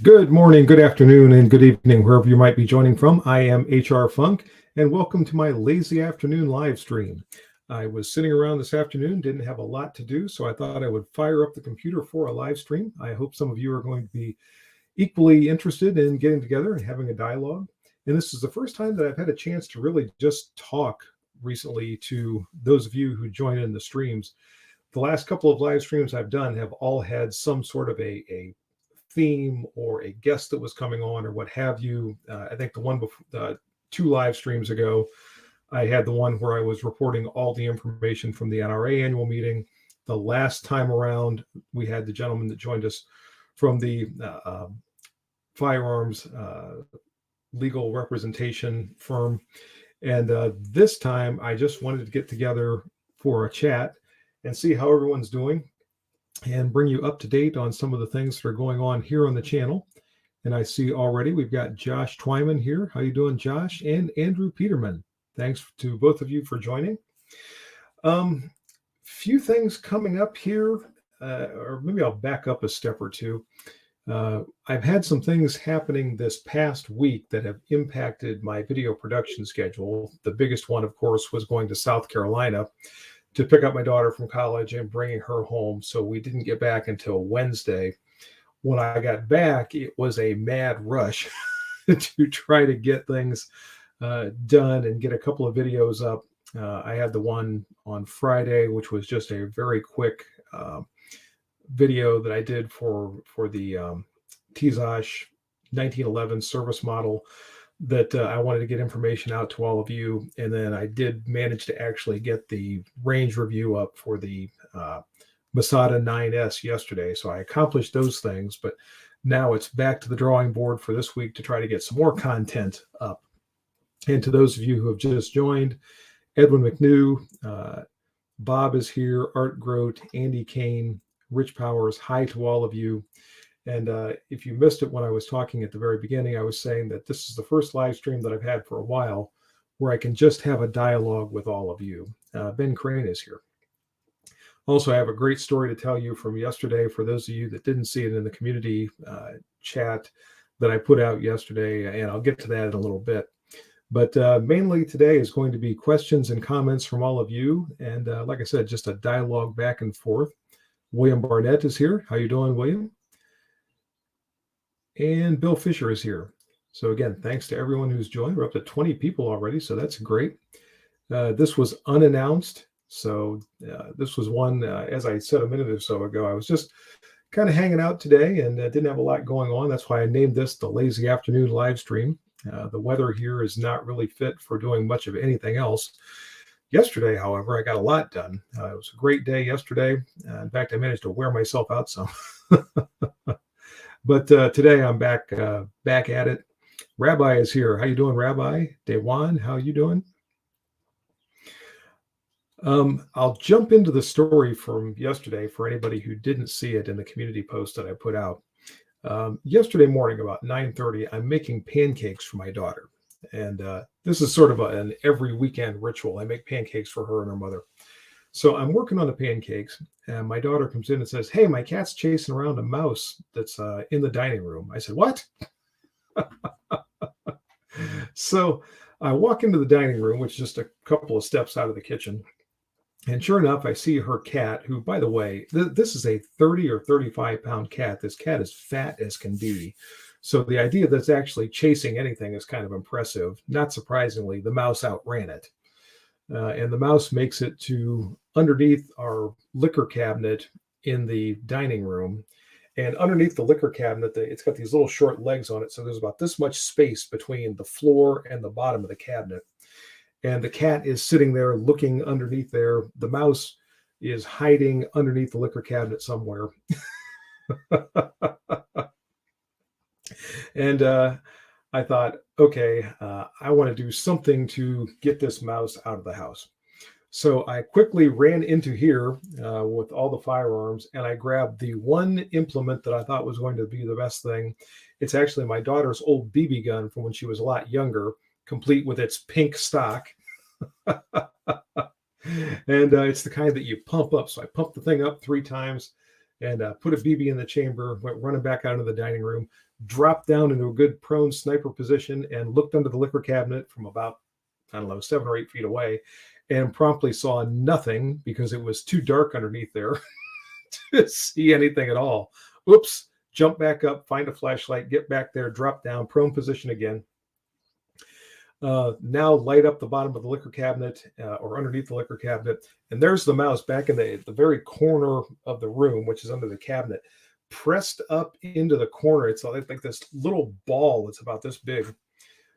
Good morning, good afternoon, and good evening, wherever you might be joining from. I am HR Funk, and welcome to my lazy afternoon live stream. I was sitting around this afternoon, didn't have a lot to do, so I thought I would fire up the computer for a live stream. I hope some of you are going to be equally interested in getting together and having a dialogue. And this is the first time that I've had a chance to really just talk recently to those of you who join in the streams. The last couple of live streams I've done have all had some sort of a theme or a guest that was coming on or what have you. I think the one before, 2 live streams ago, I had the one where I was reporting all the information from the NRA annual meeting. The last time around, we had the gentleman that joined us from the Firearms legal representation firm. And this time, I just wanted to get together for a chat and see how everyone's doing and bring you up to date on some of the things that are going on here on the channel. And I see already we've got Josh Twyman here. How you doing, Josh? And Andrew Peterman. Thanks to both of you for joining. Few things coming up here, or maybe I'll back up a step or two. I've had some things happening this past week that have impacted my video production schedule. The biggest one, of course, was going to South Carolina to pick up my daughter from college and bringing her home. So we didn't get back until Wednesday. When I got back, it was a mad rush to try to get things done and get a couple of videos up. I had the one on Friday, which was just a very quick video that I did for the TZOSH 1911 service model that I wanted to get information out to all of you. And then I did manage to actually get the range review up for the Masada 9S yesterday. So I accomplished those things, but now it's back to the drawing board for this week to try to get some more content up. And to those of you who have just joined, Edwin McNew, Bob is here, Art Grote, Andy Kane, Rich Powers, hi to all of you. And if you missed it when I was talking at the very beginning, I was saying that this is the first live stream that I've had for a while where I can just have a dialogue with all of you. Ben Crane is here. Also, I have a great story to tell you from yesterday for those of you that didn't see it in the community chat that I put out yesterday, and I'll get to that in a little bit. But mainly today is going to be questions and comments from all of you. And like I said, just a dialogue back and forth. William Barnett is here. How you doing, William? And Bill Fisher is here. So again, thanks to everyone who's joined. We're up to 20 people already, so that's great. This was unannounced. So this was one, as I said a minute or so ago, I was just kind of hanging out today and didn't have a lot going on. That's why I named this the Lazy Afternoon Live Stream. The weather here is not really fit for doing much of anything else. Yesterday, however, I got a lot done. It was a great day yesterday. In fact, I managed to wear myself out some. But today I'm back at it. Rabbi is here. How you doing, Rabbi? Dewan, how you doing? I'll jump into the story from yesterday for anybody who didn't see it in the community post that I put out. Yesterday morning, about 9:30, I'm making pancakes for my daughter. And this is sort of an every weekend ritual. I make pancakes for her and her mother. So I'm working on the pancakes, and my daughter comes in and says, "Hey, my cat's chasing around a mouse that's in the dining room." I said, "What?" So I walk into the dining room, which is just a couple of steps out of the kitchen. And sure enough, I see her cat, who, by the way, this is a 30 or 35 pound cat. This cat is fat as can be. So the idea that it's actually chasing anything is kind of impressive. Not surprisingly, the mouse outran it. And the mouse makes it to underneath our liquor cabinet in the dining room. And underneath the liquor cabinet, it's got these little short legs on it. So there's about this much space between the floor and the bottom of the cabinet. And the cat is sitting there looking underneath there. The mouse is hiding underneath the liquor cabinet somewhere. And I thought, okay, I want to do something to get this mouse out of the house. So I quickly ran into here with all the firearms, and I grabbed the one implement that I thought was going to be the best thing. It's actually my daughter's old BB gun from when she was a lot younger, complete with its pink stock. And it's the kind that you pump up. So I pumped the thing up 3 times and put a BB in the chamber, went running back out of the dining room, dropped down into a good prone sniper position and looked under the liquor cabinet from about, I don't know, 7 or 8 feet away, and promptly saw nothing because it was too dark underneath there to see anything at all. Oops, jump back up, find a flashlight, get back there, drop down, prone position again. Now light up the bottom of the liquor cabinet or underneath the liquor cabinet. And there's the mouse back in the very corner of the room, which is under the cabinet, pressed up into the corner. It's like this little ball. It's about this big.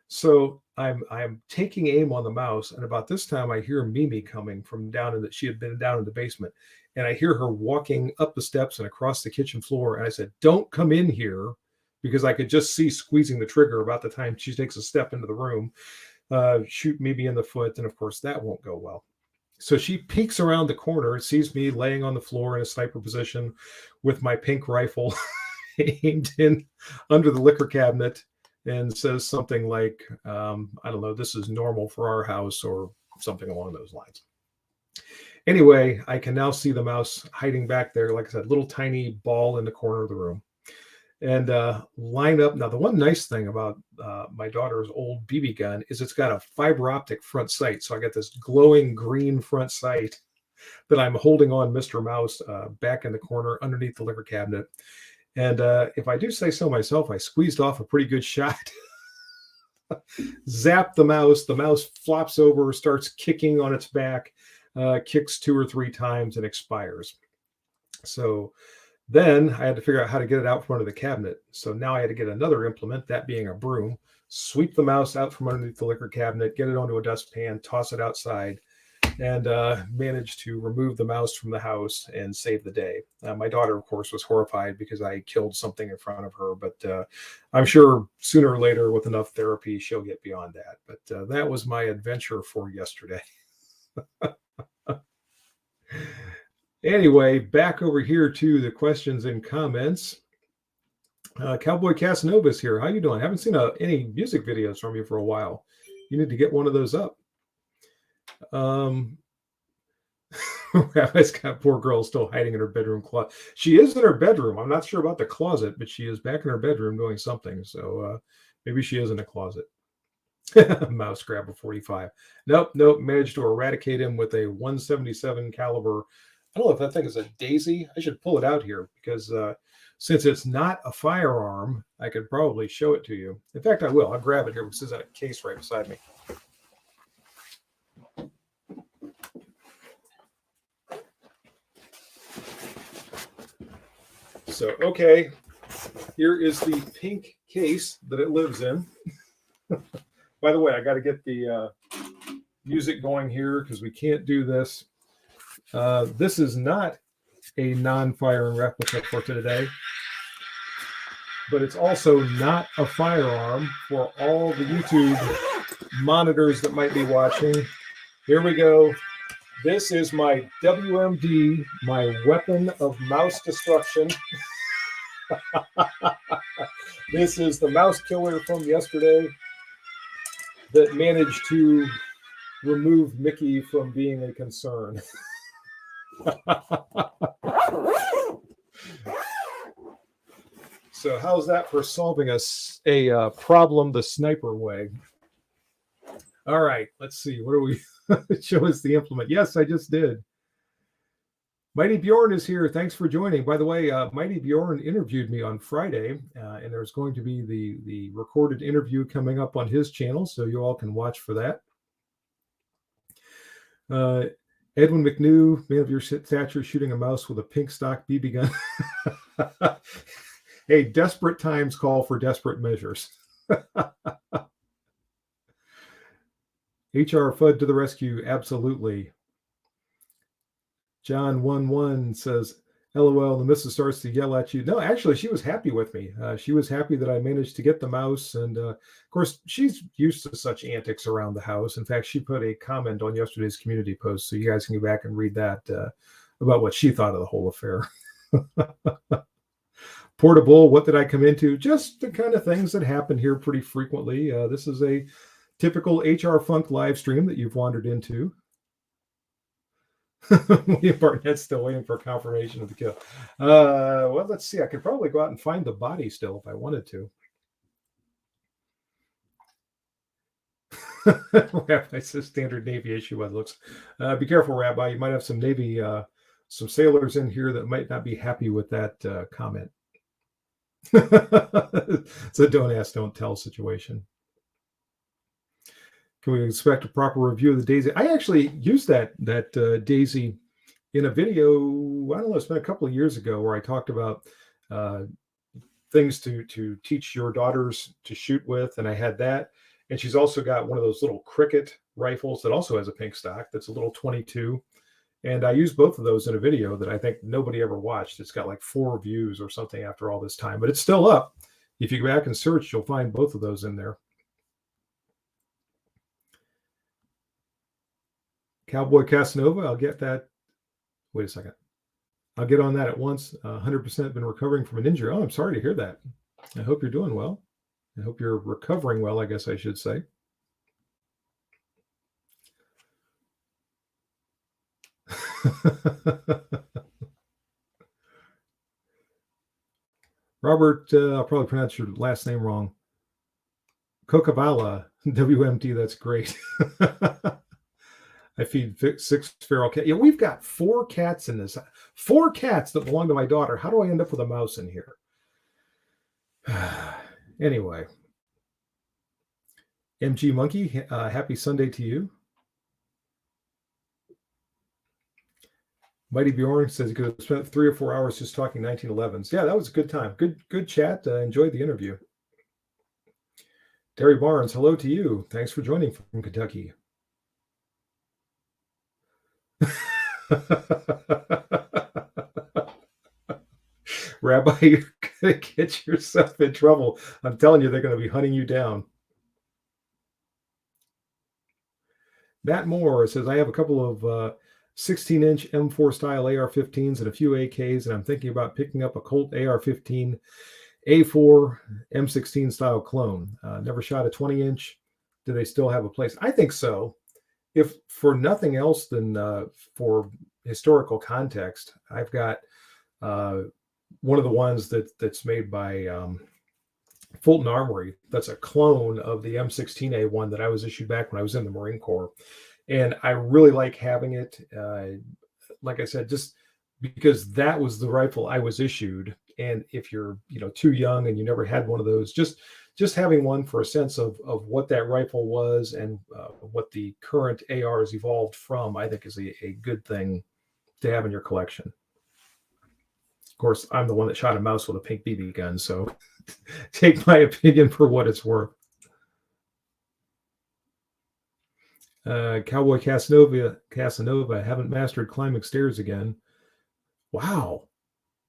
So I'm taking aim on the mouse, and about this time I hear Mimi coming from down in that she had been down in the basement, and I hear her walking up the steps and across the kitchen floor. And I said, "Don't come in here," because I could just see squeezing the trigger about the time she takes a step into the room, shoot Mimi in the foot, and of course that won't go well. So she peeks around the corner, sees me laying on the floor in a sniper position with my pink rifle aimed in under the liquor cabinet, and says something like, I don't know, "This is normal for our house," or something along those lines. Anyway, I can now see the mouse hiding back there, like I said, little tiny ball in the corner of the room. And line up. Now, the one nice thing about my daughter's old BB gun is it's got a fiber optic front sight. So I got this glowing green front sight that I'm holding on Mr. Mouse back in the corner underneath the liquor cabinet. And if I do say so myself, I squeezed off a pretty good shot. Zap the mouse flops over, starts kicking on its back, kicks 2 or 3 times and expires. So then I had to figure out how to get it out from under the cabinet. So now I had to get another implement, that being a broom, sweep the mouse out from underneath the liquor cabinet, get it onto a dustpan, toss it outside, and managed to remove the mouse from the house and save the day. My daughter, of course, was horrified because I killed something in front of her, but I'm sure sooner or later with enough therapy, she'll get beyond that. But that was my adventure for yesterday. Anyway, back over here to the questions and comments. Cowboy Casanova is here. How you doing? I haven't seen any music videos from you for a while. You need to get one of those up. Rabbi's got poor girl still hiding in her bedroom closet. She is in her bedroom. I'm not sure about the closet, but she is back in her bedroom doing something. So maybe she is in a closet. Mouse grab a 45. Nope. Managed to eradicate him with a 177 caliber. I don't know if that thing is a Daisy. I should pull it out here because since it's not a firearm, I could probably show it to you. In fact, I will. I'll grab it here because there's a case right beside me. So, okay, here is the pink case that it lives in. By the way, I got to get the music going here because we can't do this. This is not a non-firing replica for today, but it's also not a firearm for all the YouTube monitors that might be watching. Here we go. This is my WMD, my weapon of mouse destruction. This is the mouse killer from yesterday that managed to remove Mickey from being a concern. So how's that for solving a problem the sniper way? All right, let's see. What are we? Show us the implement. Yes, I just did. Mighty Bjorn is here. Thanks for joining. By the way, Mighty Bjorn interviewed me on Friday, and there's going to be the recorded interview coming up on his channel, so you all can watch for that. Edwin McNew, man of your stature, shooting a mouse with a pink stock BB gun. Hey, desperate times call for desperate measures. HR FUD to the rescue, absolutely. John 11 says, LOL, the missus starts to yell at you. No, actually, she was happy with me. She was happy that I managed to get the mouse. And of course, she's used to such antics around the house. In fact, she put a comment on yesterday's community post. So you guys can go back and read that about what she thought of the whole affair. Portable, what did I come into? Just the kind of things that happen here pretty frequently. This is a typical HR Funk live stream that you've wandered into. William Barnett's still waiting for confirmation of the kill. Well, let's see. I could probably go out and find the body still if I wanted to. Rabbi says standard Navy issue as looks. Be careful, Rabbi. You might have some Navy, some sailors in here that might not be happy with that comment. It's a don't ask, don't tell situation. Can we expect a proper review of the Daisy? I actually used that Daisy in a video. I don't know. It's been a couple of years ago where I talked about things to teach your daughters to shoot with, and I had that. And she's also got one of those little cricket rifles that also has a pink stock. That's a little 22. And I used both of those in a video that I think nobody ever watched. It's got like 4 views or something after all this time, but it's still up. If you go back and search, you'll find both of those in there. Cowboy Casanova, I'll get that. Wait a second. I'll get on that at once. 100% been recovering from an injury. Oh, I'm sorry to hear that. I hope you're doing well. I hope you're recovering well, I guess I should say. Robert, I'll probably pronounce your last name wrong. Cocavala, WMT, that's great. I feed 6 feral cats. Yeah, we've got 4 cats in this. 4 cats that belong to my daughter. How do I end up with a mouse in here? Anyway. MG Monkey, happy Sunday to you. Mighty Bjorn says he could have spent 3 or 4 hours just talking 1911s. Yeah, that was a good time. Good chat. Enjoyed the interview. Terry Barnes, hello to you. Thanks for joining from Kentucky. Rabbi, you're going to get yourself in trouble. I'm telling you, they're going to be hunting you down. Matt Moore says, I have a couple of 16-inch M4 style AR-15s and a few AKs, and I'm thinking about picking up a Colt AR-15 A4 M16 style clone. Never shot a 20-inch. Do they still have a place? I think so. If for nothing else than for historical context, I've got one of the ones that's made by Fulton Armory. That's a clone of the M16A1 that I was issued back when I was in the Marine Corps. And I really like having it. Like I said, just because that was the rifle I was issued. And if you're, too young and you never had one of those, just having one for a sense of what that rifle was and what the current AR has evolved from, I think is a good thing to have in your collection. Of course, I'm the one that shot a mouse with a pink BB gun, so take my opinion for what it's worth. Cowboy Casanova, haven't mastered climbing stairs again. Wow.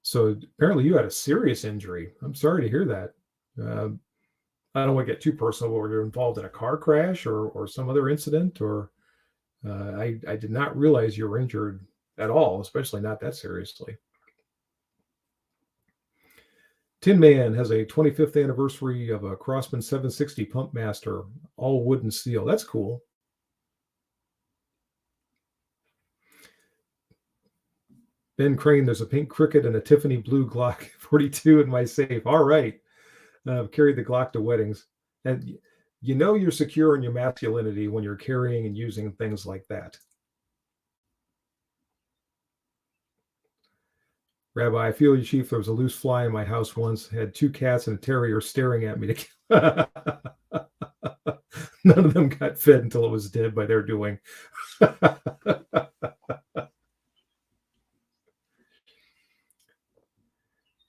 So apparently you had a serious injury. I'm sorry to hear that. I don't want to get too personal, but were you involved in a car crash or some other incident? Or I did not realize you were injured at all, especially not that seriously. Tin Man has a 25th anniversary of a Crossman 760 Pump Master, all wood and steel. That's cool. Ben Crane, there's a pink Cricket and a Tiffany blue Glock 42 in my safe. All right. I've carried the Glock to weddings. And you're secure in your masculinity when you're carrying and using things like that. Rabbi, I feel you, Chief. There was a loose fly in my house once. I had 2 cats and a terrier staring at me. None of them got fed until it was dead by their doing.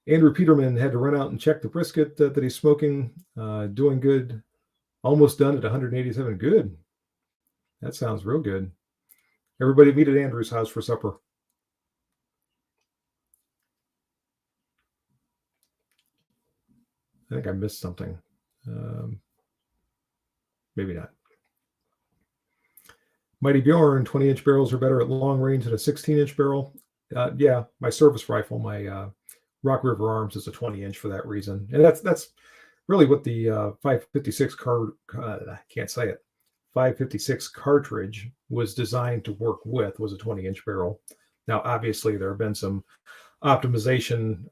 Andrew Peterman had to run out and check the brisket that he's smoking. Doing good. Almost done at 187. Good. That sounds real good. Everybody meet at Andrew's house for supper. I think I missed something. Maybe not. Mighty Bjorn, 20-inch barrels are better at long range than a 16-inch barrel. Yeah, my service rifle, my Rock River Arms, is a 20-inch for that reason. And that's really what the 556 I can't say it. 556 cartridge was designed to work with was a 20-inch barrel. Now, obviously, there have been some optimization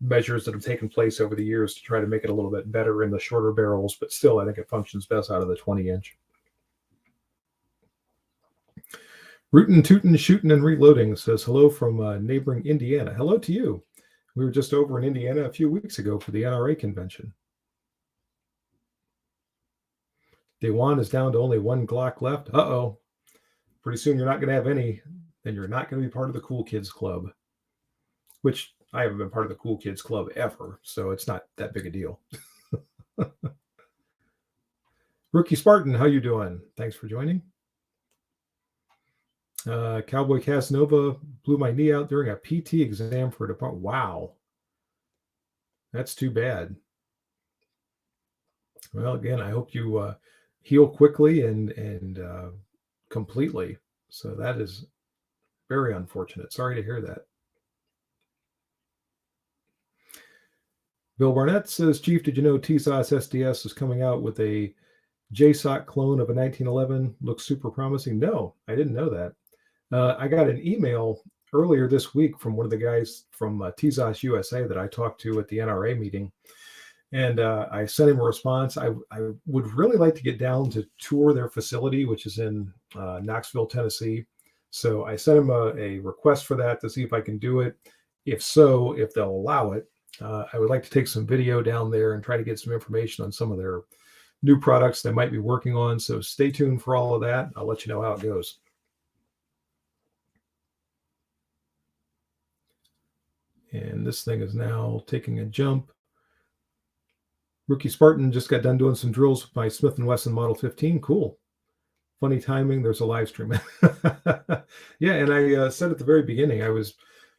measures that have taken place over the years to try to make it a little bit better in the shorter barrels, but still, I think it functions best out of the 20-inch. Rootin', tootin', shootin', and reloading says hello from neighboring Indiana. Hello to you. We were just over in Indiana a few weeks ago for the NRA convention. Dewan is down to only one Glock left. Uh-oh. Pretty soon you're not going to have any, and you're not going to be part of the Cool Kids Club, which I haven't been part of the Cool Kids Club ever, so it's not that big a deal. Rookie Spartan, how you doing? Thanks for joining. Cowboy Casanova blew my knee out during a PT exam for a department. Wow. That's too bad. Well, again, I hope you heal quickly and completely. So that is very unfortunate. Sorry to hear that. Bill Barnett says, Chief, did you know TSOS SDS is coming out with a JSOC clone of a 1911? Looks super promising. No, I didn't know that. I got an email earlier this week from one of the guys from TSOS USA that I talked to at the NRA meeting. And I sent him a response. I would really like to get down to tour their facility, which is in Knoxville, Tennessee. So I sent him a request for that to see if I can do it. If so, if they'll allow it, I would like to take some video down there and try to get some information on some of their new products they might be working on. So stay tuned for all of that. I'll let you know how it goes. And this thing is now taking a jump. Rookie Spartan just got done doing some drills with my Smith & Wesson Model 15. Cool. Funny timing. There's a live stream. Yeah, and I said at the very beginning, I was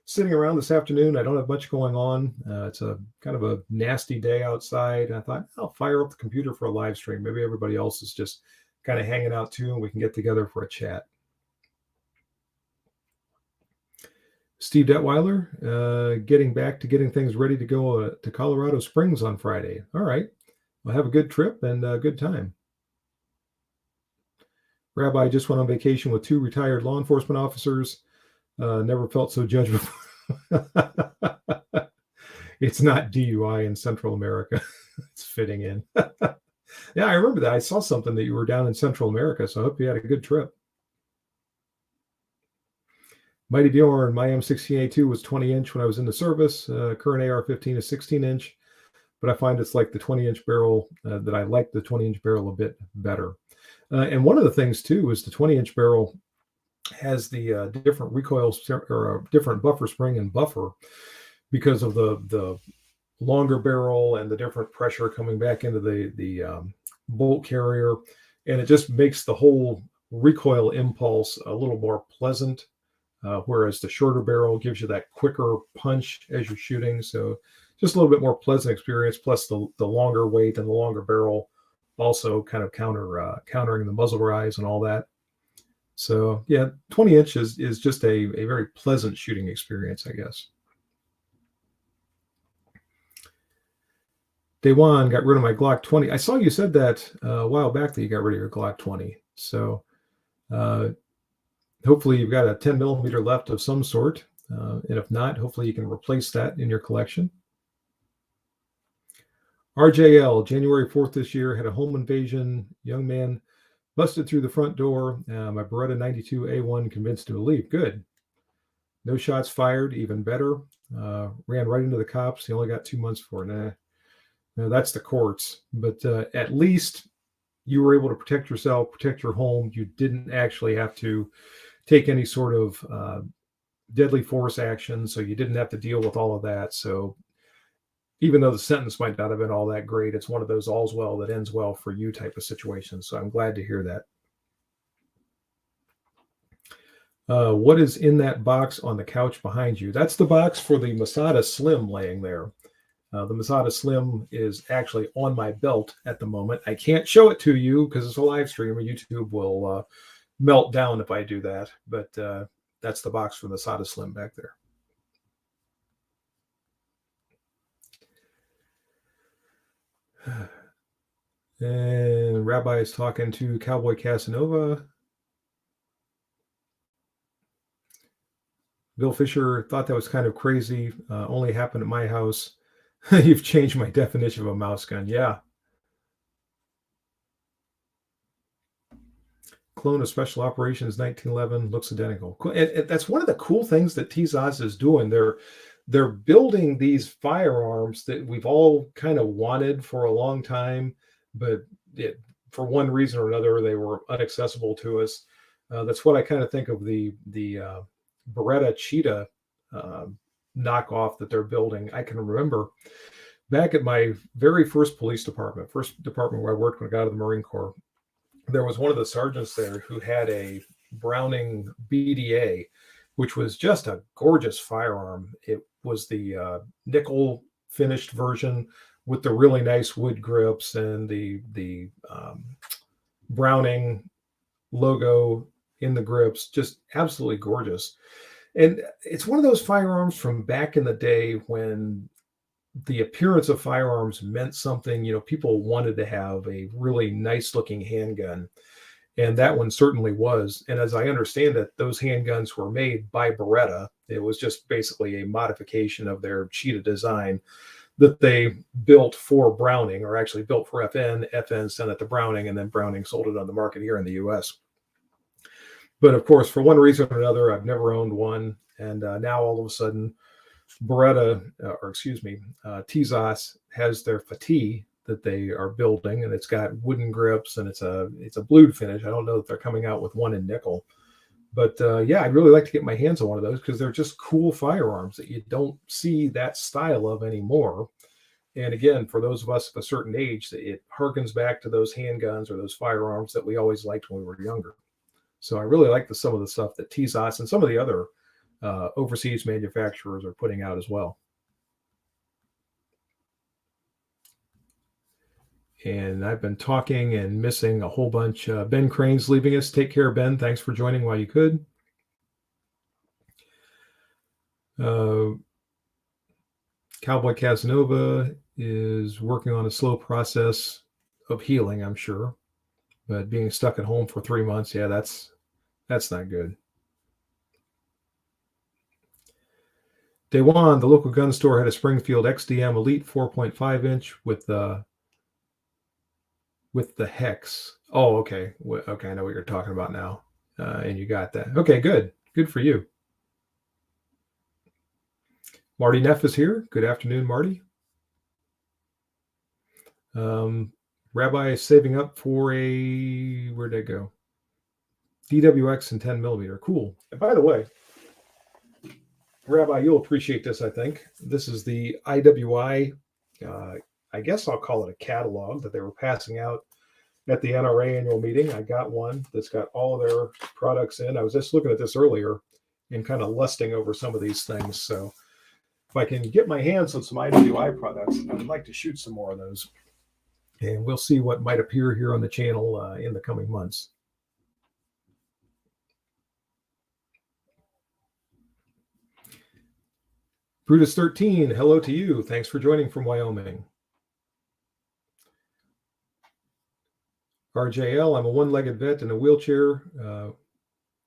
sitting around this afternoon. I don't have much going on. It's a kind of a nasty day outside. And I thought, I'll fire up the computer for a live stream. Maybe everybody else is just kind of hanging out too, and we can get together for a chat. Steve Detweiler, getting back to getting things ready to go to Colorado Springs on Friday. All right. Well, have a good trip and a good time. Rabbi just went on vacation with 2 retired law enforcement officers. Never felt so judged before. It's not DUI in Central America. It's fitting in. Yeah, I remember that. I saw something that you were down in Central America, so I hope you had a good trip. Mighty Bjorn, my M16A2 was 20-inch when I was in the service. Current AR-15 is 16-inch, but I find it's like the 20-inch barrel that I like the 20-inch barrel a bit better. And one of the things, too, is the 20-inch barrel has the different recoil or different buffer spring and buffer because of the longer barrel and the different pressure coming back into the bolt carrier. And it just makes the whole recoil impulse a little more pleasant. Whereas the shorter barrel gives you that quicker punch as you're shooting. So just a little bit more pleasant experience, plus the longer weight and the longer barrel also kind of countering the muzzle rise and all that. So yeah, 20 inch is just a very pleasant shooting experience, I guess. Day one, got rid of my Glock 20. I saw you said that a while back that you got rid of your Glock 20. So hopefully you've got a 10 millimeter left of some sort. And if not, hopefully you can replace that in your collection. RJL, January 4th this year, had a home invasion. Young man busted through the front door. My Beretta 92A1 convinced him to leave. Good. No shots fired, even better. Ran right into the cops. He only got 2 months for it. No, that's the courts. But at least you were able to protect yourself, protect your home. You didn't actually have to take any sort of deadly force action, so you didn't have to deal with all of that. So even though the sentence might not have been all that great, it's one of those all's well that ends well for you type of situations. So I'm glad to hear that. What is in that box on the couch behind you? That's the box for the Masada Slim laying there. The Masada Slim is actually on my belt at the moment. I can't show it to you because it's a live stream and YouTube will melt down if I do that. But that's the box for the Masada Slim back there. And And Rabbi is talking to Cowboy Casanova. Bill Fisher thought that was kind of crazy. Only happened at my house. You've changed my definition of a mouse gun. Yeah. Clone of Special Operations 1911 looks identical. And that's one of the cool things that TZOS is doing. They're building these firearms that we've all kind of wanted for a long time, but for one reason or another, they were inaccessible to us. That's what I kind of think of the Beretta Cheetah knockoff that they're building. I can remember back at my very first police department, first department where I worked when I got out of the Marine Corps, there was one of the sergeants there who had a Browning BDA, which was just a gorgeous firearm. It was the nickel finished version with the really nice wood grips and the Browning logo in the grips, just absolutely gorgeous. And it's one of those firearms from back in the day when the appearance of firearms meant something. People wanted to have a really nice looking handgun, and that one certainly was. And as I understand it, those handguns were made by Beretta. It was just basically a modification of their Cheetah design that they built for Browning, or actually built for FN. FN sent it to Browning, and then Browning sold it on the market here in the US. But of course, for one reason or another, I've never owned one. And now all of a sudden, TZOS has their Fatih that they are building, and it's got wooden grips, and it's a blued finish. I don't know if they're coming out with one in nickel, but yeah, I'd really like to get my hands on one of those because they're just cool firearms that you don't see that style of anymore. And again, for those of us of a certain age, it harkens back to those handguns or those firearms that we always liked when we were younger. So I really like some of the stuff that TZOS and some of the other overseas manufacturers are putting out as well. And I've been talking and missing a whole bunch. Ben Crane's leaving us. Take care, Ben. Thanks for joining while you could. Cowboy Casanova is working on a slow process of healing, I'm sure. But being stuck at home for 3 months, yeah, that's not good. Day one, the local gun store had a Springfield XDM Elite 4.5 inch with the hex. Oh, okay. Okay, I know what you're talking about now. And you got that. Okay, good. Good for you. Marty Neff is here. Good afternoon, Marty. Rabbi is saving up for where'd they go? DWX and 10 millimeter. Cool. And by the way, Rabbi, you'll appreciate this, I think. This is the IWI, I guess I'll call it a catalog that they were passing out at the NRA annual meeting. I got one that's got all of their products in. I was just looking at this earlier and kind of lusting over some of these things. So if I can get my hands on some IWI products, I would like to shoot some more of those. And we'll see what might appear here on the channel in the coming months. Brutus 13, hello to you. Thanks for joining from Wyoming. RJL, I'm a one-legged vet in a wheelchair.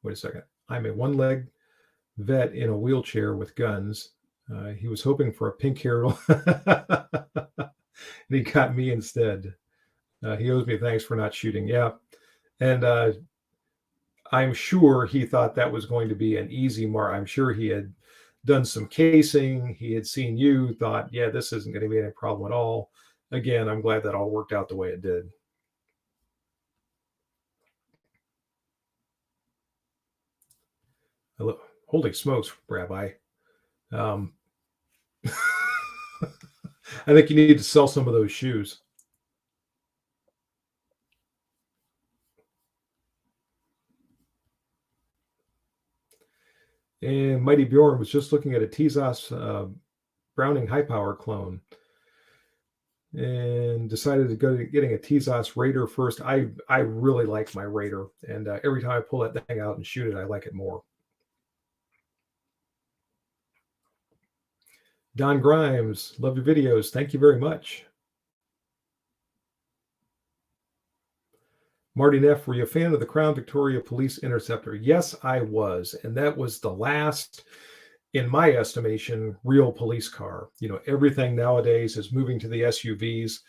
Wait a second. I'm a one-legged vet in a wheelchair with guns. He was hoping for a pink hair, and he got me instead. He owes me thanks for not shooting. Yeah. And I'm sure he thought that was going to be an easy mark. I'm sure he had done some casing. He had seen you, thought, yeah, this isn't going to be any problem at all. Again, I'm glad that all worked out the way it did. Holy smokes, Rabbi. I think you need to sell some of those shoes. And Mighty Bjorn was just looking at a TZOS Browning high power clone and decided to go to getting a TZOS Raider first. I really like my Raider, and every time I pull that thing out and shoot it, I like it more. Don Grimes, love your videos. Thank you very much. Marty Neff, were you a fan of the Crown Victoria Police Interceptor? Yes, I was. And that was the last, in my estimation, real police car. Everything nowadays is moving to the SUVs.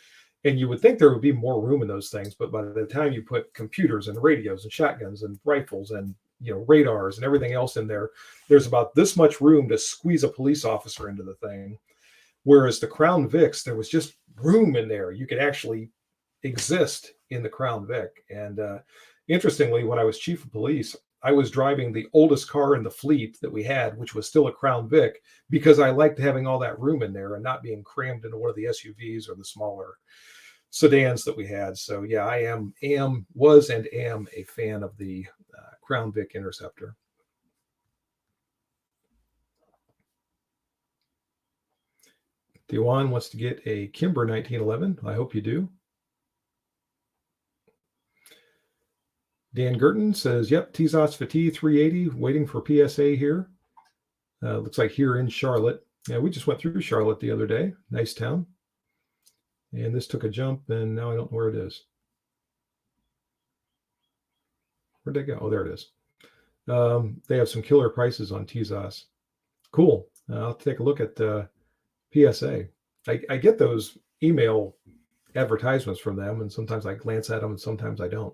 And you would think there would be more room in those things. But by the time you put computers and radios and shotguns and rifles and radars and everything else in there, there's about this much room to squeeze a police officer into the thing. Whereas the Crown Vics, there was just room in there. You could actually exist in the Crown Vic. And interestingly, when I was chief of police, I was driving the oldest car in the fleet that we had, which was still a Crown Vic, because I liked having all that room in there and not being crammed into one of the SUVs or the smaller sedans that we had. So yeah, I was and am a fan of the Crown Vic Interceptor. Dewan wants to get a Kimber 1911. I hope you do. Dan Girton says, yep, Tizos Fatih 380, waiting for PSA here. Looks like here in Charlotte. Yeah, we just went through Charlotte the other day. Nice town. And this took a jump, and now I don't know where it is. Where'd they go? Oh, there it is. They have some killer prices on Tizos. Cool. I'll take a look at PSA. I get those email advertisements from them, and sometimes I glance at them, and sometimes I don't.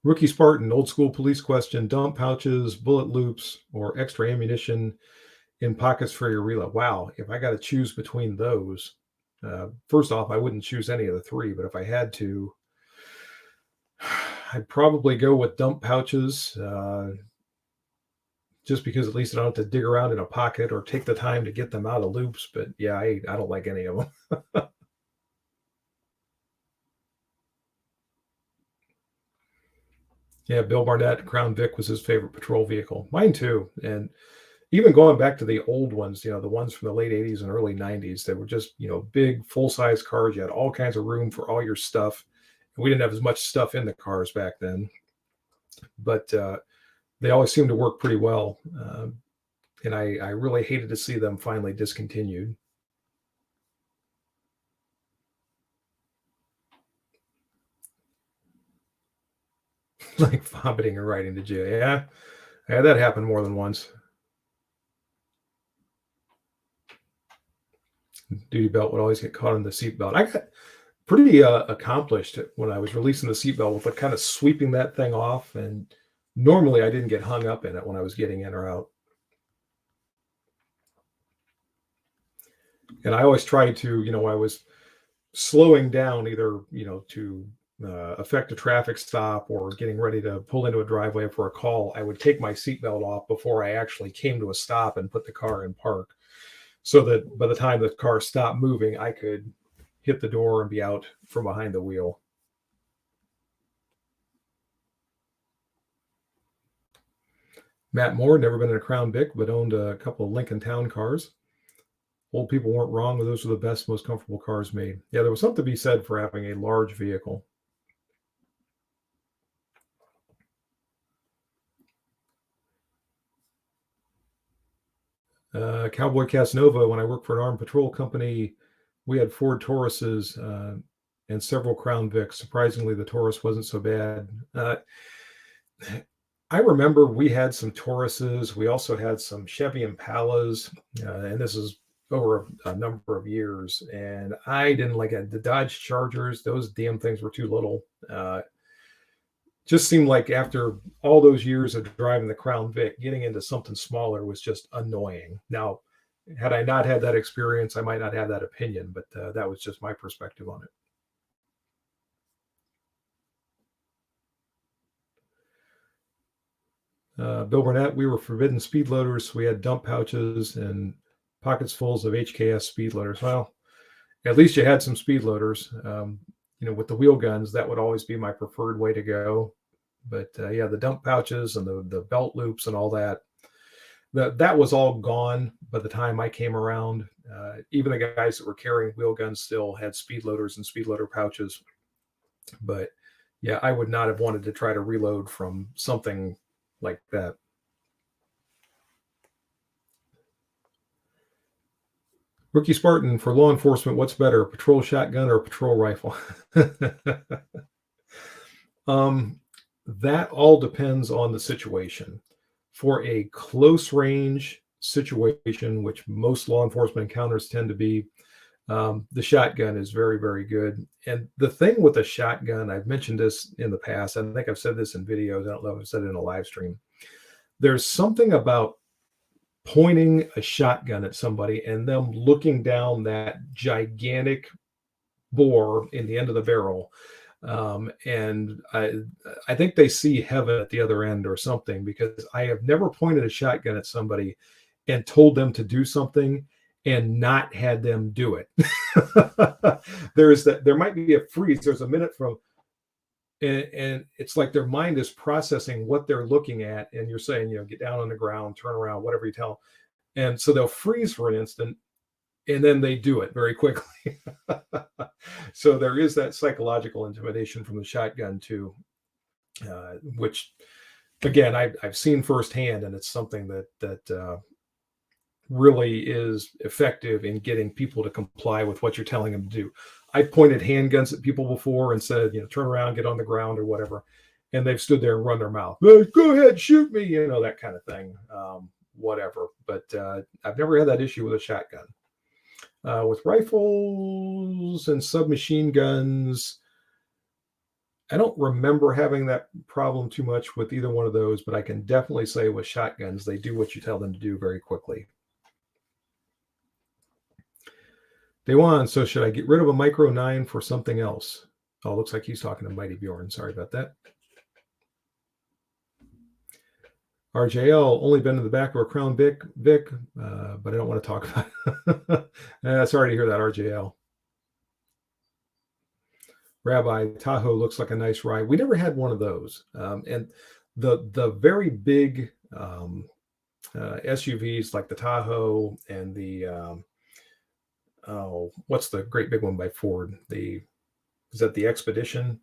Rookie Spartan, old school police question, dump pouches, bullet loops, or extra ammunition in pockets for your reload. Wow, if I got to choose between those, first off, I wouldn't choose any of the three, but if I had to, I'd probably go with dump pouches, just because at least I don't have to dig around in a pocket or take the time to get them out of loops. But yeah, I don't like any of them. Yeah, Bill Barnett, Crown Vic was his favorite patrol vehicle. Mine too. And even going back to the old ones, the ones from the late 80s and early 90s, they were just, big full-size cars. You had all kinds of room for all your stuff. And we didn't have as much stuff in the cars back then. But they always seemed to work pretty well. And I really hated to see them finally discontinued. Like vomiting or riding to jail. Yeah, I had that happen more than once. Duty belt would always get caught in the seatbelt. I got pretty accomplished when I was releasing the seatbelt with kind of sweeping that thing off. And normally I didn't get hung up in it when I was getting in or out. And I always tried to, I was slowing down either, to affect a traffic stop or getting ready to pull into a driveway for a call. I would take my seatbelt off before I actually came to a stop and put the car in park, so that by the time the car stopped moving, I could hit the door and be out from behind the wheel. Matt Moore, never been in a Crown Vic, but owned a couple of Lincoln Town cars. Old people weren't wrong. Those were the best, most comfortable cars made. Yeah, there was something to be said for having a large vehicle. Cowboy Casanova, when I worked for an armed patrol company, we had Ford Tauruses and several Crown Vics. Surprisingly, the Taurus wasn't so bad. I remember we had some Tauruses. We also had some Chevy Impalas, and this is over a number of years. And I didn't like it. The Dodge Chargers. Those damn things were too little. Just seemed like after all those years of driving the Crown Vic, getting into something smaller was just annoying. Now, had I not had that experience, I might not have that opinion, but that was just my perspective on it. Bill Burnett, we were forbidden speed loaders. So we had dump pouches and pockets fulls of HKS speed loaders. Well, at least you had some speed loaders. With the wheel guns, that would always be my preferred way to go. But yeah, the dump pouches and the belt loops and all that, that was all gone by the time I came around. Even the guys that were carrying wheel guns still had speed loaders and speed loader pouches. But yeah, I would not have wanted to try to reload from something like that. Rookie Spartan, for law enforcement, what's better, a patrol shotgun or a patrol rifle? um, that all depends on the situation. For a close range situation, which most law enforcement encounters tend to be, the shotgun is very, very good. And the thing with a shotgun, I've mentioned this in the past. I think I've said this in videos. I don't know if I've said it in a live stream. There's something about pointing a shotgun at somebody and them looking down that gigantic bore in the end of the barrel. And I think they see heaven at the other end or something, because I have never pointed a shotgun at somebody and told them to do something and not had them do it. There might be a freeze. There's a minute from, and it's like their mind is processing what they're looking at, and you're saying, get down on the ground, turn around, whatever you tell them. And so they'll freeze for an instant, and then they do it very quickly. So there is that psychological intimidation from the shotgun too, which again I've seen firsthand, and it's something that really is effective in getting people to comply with what you're telling them to do. I pointed handguns at people before and said, turn around, get on the ground or whatever, and they've stood there and run their mouth. Hey, go ahead, shoot me, that kind of thing. Whatever. But I've never had that issue with a shotgun. With rifles and submachine guns, I don't remember having that problem too much with either one of those, but I can definitely say with shotguns, they do what you tell them to do very quickly. Dewan, so should I get rid of a Micro 9 for something else? Oh, looks like he's talking to Mighty Bjorn. Sorry about that. RJL, only been in the back of a Crown Vic, but I don't want to talk about it. Sorry to hear that, RJL. Rabbi, Tahoe looks like a nice ride. We never had one of those. And the very big SUVs like the Tahoe and the, what's the great big one by Ford? Is that the Expedition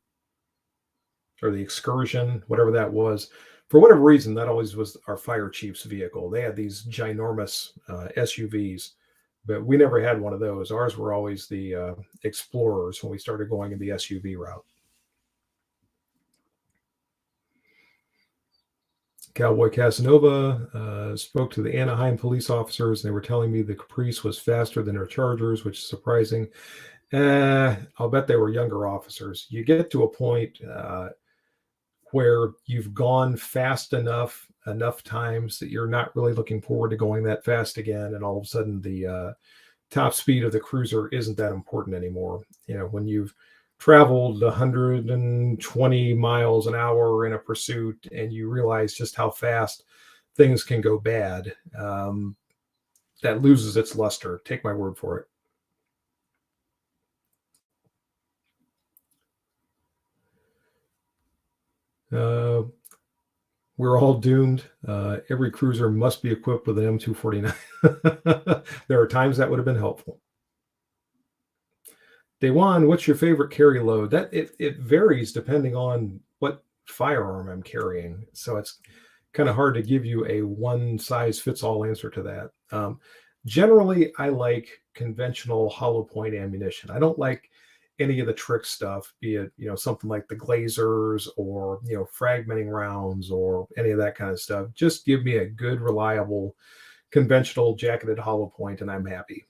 or the Excursion, whatever that was? For whatever reason, that always was our fire chief's vehicle. They had these ginormous SUVs, but we never had one of those. Ours were always the Explorers when we started going in the SUV route. Cowboy Casanova spoke to the Anaheim police officers, and they were telling me the Caprice was faster than their Chargers, which is surprising. I'll bet they were younger officers. You get to a point where you've gone fast enough times that you're not really looking forward to going that fast again, and all of a sudden the top speed of the cruiser isn't that important anymore. When you've traveled 120 miles an hour in a pursuit and you realize just how fast things can go bad, that loses its luster. Take my word for it. We're all doomed. Every cruiser must be equipped with an M249. There are times that would have been helpful. Dewan, what's your favorite carry load? That it varies depending on what firearm I'm carrying. So it's kind of hard to give you a one size fits all answer to that. Generally, I like conventional hollow point ammunition. I don't like any of the trick stuff, be it something like the glazers or fragmenting rounds or any of that kind of stuff. Just give me a good, reliable, conventional jacketed hollow point, and I'm happy.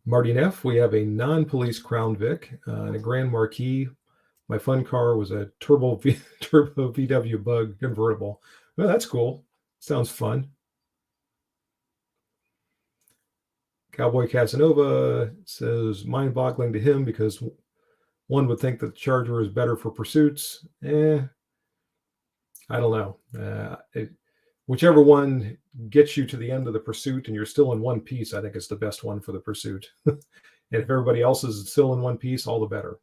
Martin F., we have a non-police Crown Vic and a Grand Marquis. My fun car was a turbo VW Bug convertible. Well, that's cool. Sounds fun. Cowboy Casanova says, mind-boggling to him because one would think that the Charger is better for pursuits. I don't know. Whichever one gets you to the end of the pursuit and you're still in one piece, I think it's the best one for the pursuit. And if everybody else is still in one piece, all the better.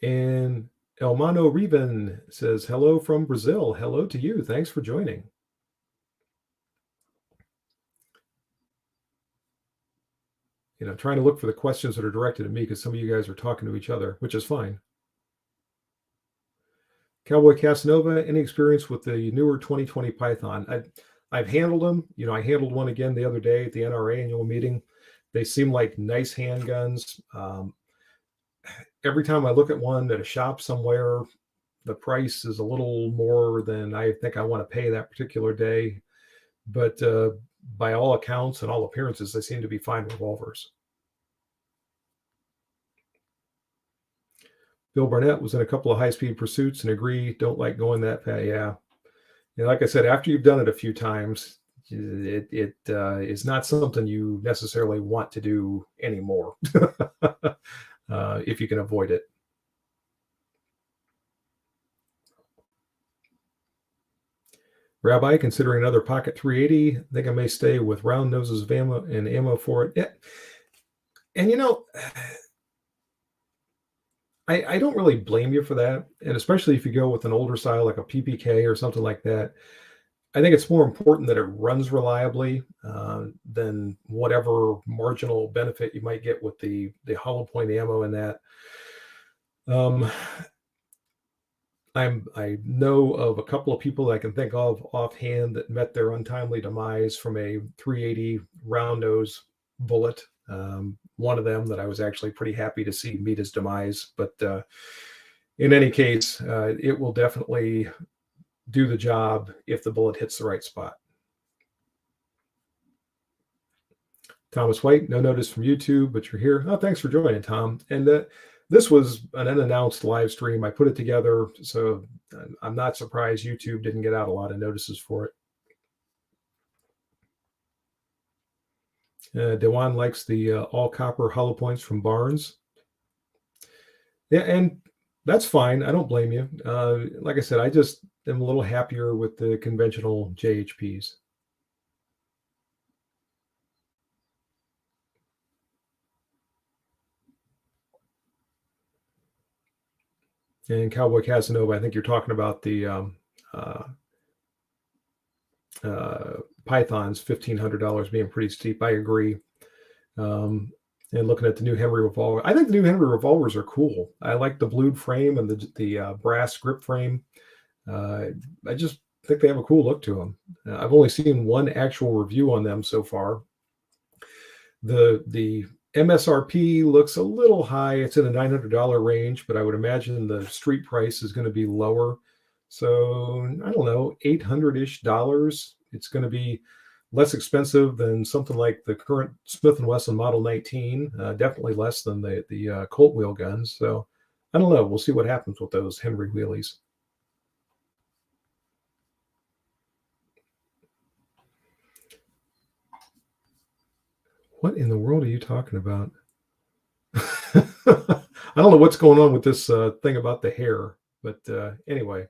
And Elmano Reven says, hello from Brazil. Hello to you. Thanks for joining. I'm trying to look for the questions that are directed at me because some of you guys are talking to each other, which is fine. Cowboy Casanova, any experience with the newer 2020 Python? I've handled them. I handled one again the other day at the NRA annual meeting. They seem like nice handguns. Every time I look at one at a shop somewhere, the price is a little more than I think I want to pay that particular day. But by all accounts and all appearances, they seem to be fine revolvers. Bill Barnett was in a couple of high-speed pursuits and agree, don't like going that fast. Yeah. Like I said, after you've done it a few times, it is not something you necessarily want to do anymore if you can avoid it. Rabbi, considering another pocket 380, I think I may stay with round noses of ammo for it. Yeah. And I don't really blame you for that. And especially if you go with an older style like a PPK or something like that, I think it's more important that it runs reliably than whatever marginal benefit you might get with the hollow point ammo in that. I know of a couple of people that I can think of offhand that met their untimely demise from a 380 round nose bullet. One of them that I was actually pretty happy to see meet his demise. But in any case, it will definitely do the job if the bullet hits the right spot. Thomas White, no notice from YouTube, but you're here. Oh, thanks for joining, Tom. And this was an unannounced live stream. I put it together, so I'm not surprised YouTube didn't get out a lot of notices for it. Dewan likes the all copper hollow points from Barnes. Yeah, and that's fine. I don't blame you. Like I said, I just am a little happier with the conventional JHPs. And Cowboy Casanova, I think you're talking about the Python's $1,500 being pretty steep. I agree. And looking at the new Henry revolver, I think the new Henry revolvers are cool. I like the blued frame and the brass grip frame. I just think they have a cool look to them. I've only seen one actual review on them so far. The MSRP looks a little high. It's in the $900 range, but I would imagine the street price is going to be lower. So I don't know, $800-ish. It's going to be less expensive than something like the current Smith & Wesson Model 19, definitely less than the Colt wheel guns. So I don't know. We'll see what happens with those Henry wheelies. What in the world are you talking about? I don't know what's going on with this thing about the hair, but anyway.